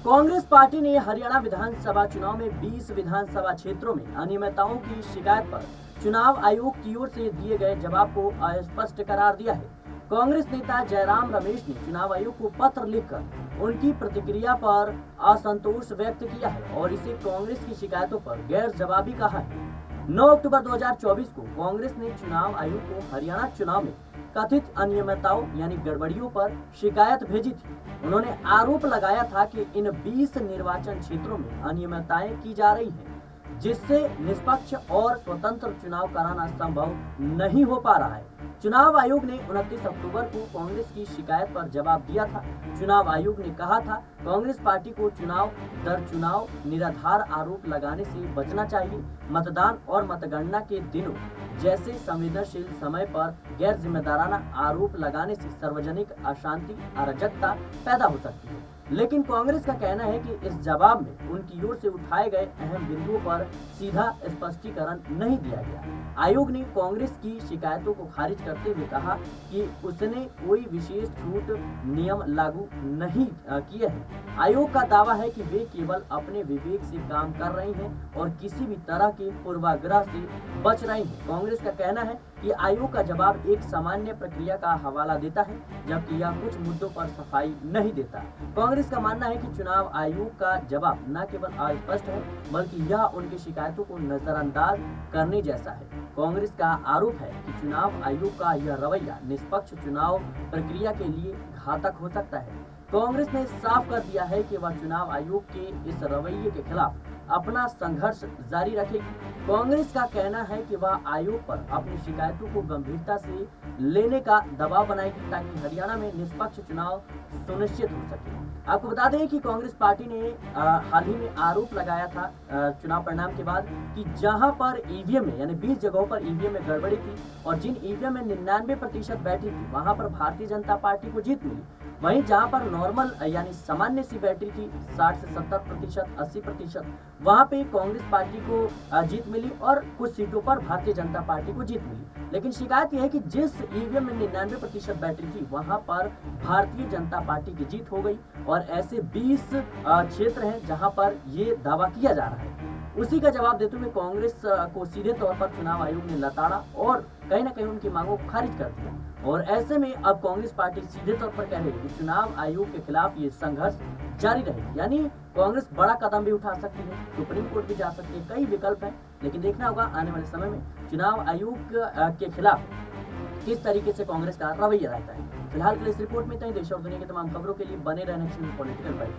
Congress party ने हरियाणा विधानसभा चुनाव में 20 विधानसभा क्षेत्रों में अनियमितताओं की शिकायत पर चुनाव आयोग की ओर से दिए गए जवाब को अस्पष्ट करार दिया है। कांग्रेस नेता जयराम रमेश ने चुनाव आयोग को पत्र लिखकर उनकी प्रतिक्रिया पर असंतोष व्यक्त किया है और इसे कांग्रेस की शिकायतों पर गैर जवाबी कहा है। 9 अक्टूबर 2024 को कांग्रेस ने चुनाव आयोग को हरियाणा चुनाव में कथित अनियमितताओं यानी गड़बड़ियों पर शिकायत भेजी थी। उन्होंने आरोप लगाया था कि इन 20 निर्वाचन क्षेत्रों में अनियमितताएं की जा रही हैं, जिससे निष्पक्ष और स्वतंत्र चुनाव कराना संभव नहीं हो पा रहा है। चुनाव आयोग ने 29 अक्टूबर को कांग्रेस की शिकायत पर जवाब दिया था। चुनाव आयोग ने कहा था, कांग्रेस पार्टी को चुनाव दर चुनाव निराधार आरोप लगाने से बचना चाहिए। मतदान और मतगणना के दिनों जैसे संवेदनशील समय पर गैर जिम्मेदाराना आरोप लगाने से सार्वजनिक अशांति अराजकता पैदा हो सकती है। लेकिन कांग्रेस का कहना है कि इस जवाब में उनकी ओर से उठाए गए अहम बिंदुओं पर सीधा स्पष्टीकरण नहीं दिया गया। आयोग ने कांग्रेस की शिकायतों को खारिज करते हुए कहा कि उसने कोई विशेष छूट नियम लागू नहीं किए हैं। आयोग का दावा है कि वे केवल अपने विवेक से काम कर रहे हैं और किसी भी तरह के पूर्वाग्रह से बच रहे हैं। कांग्रेस का कहना है कि आयोग का जवाब एक सामान्य प्रक्रिया का हवाला देता है, जबकि यह कुछ मुद्दों पर सफाई नहीं देता। कांग्रेस का मानना है कि चुनाव आयोग का जवाब न केवल अस्पष्ट है, बल्कि यह उनकी शिकायतों को नजरअंदाज करने जैसा है। कांग्रेस का आरोप है कि चुनाव आयोग का यह रवैया निष्पक्ष चुनाव प्रक्रिया के लिए घातक हो सकता है। कांग्रेस ने साफ कर दिया है कि वह चुनाव आयोग के इस रवैये के खिलाफ अपना संघर्ष जारी रखेगी। कांग्रेस का कहना है कि वह आयोग पर अपनी शिकायतों को गंभीरता से लेने का दबाव बनाएगी ताकि हरियाणा में निष्पक्ष चुनाव सुनिश्चित हो सके। आपको बता दें कि कांग्रेस पार्टी ने हाल ही में आरोप लगाया था चुनाव परिणाम के बाद कि जहां पर ईवीएम में यानी 20 जगहों पर ईवीएम में गड़बड़ी थी और जिन ईवीएम में 99% बैटरी थी वहां पर भारतीय जनता पार्टी को जीत मिली। वहीं जहां पर नॉर्मल यानी सामान्य सी बैटरी थी 60 से 70%, 80%, वहां पे कांग्रेस पार्टी को जीत मिली और कुछ सीटों पर भारतीय जनता पार्टी को जीत मिली। लेकिन शिकायत यह है कि जिस ईवीएम में 99% बैटरी थी वहां पर भारतीय जनता पार्टी की जीत हो गई और ऐसे 20 क्षेत्र हैं जहां पर ये दावा किया जा रहा है। उसी का जवाब देते हुए कांग्रेस को सीधे तौर पर चुनाव आयोग ने लताड़ा और कहीं न कहीं उनकी मांगों को खारिज कर दिया। और ऐसे में अब कांग्रेस पार्टी सीधे तौर पर कह रही है कि चुनाव आयोग के खिलाफ ये संघर्ष जारी रहेगी। यानी कांग्रेस बड़ा कदम भी उठा सकती है, सुप्रीम कोर्ट भी जा सकती है, कई विकल्प हैं। लेकिन देखना होगा आने वाले समय में चुनाव आयोग के खिलाफ किस तरीके से कांग्रेस का रवैया रहता है। फिलहाल के लिए इस रिपोर्ट में इतना ही। देश और दुनिया की तमाम खबरों के लिए बने रहने पॉलिटिकल बाइट।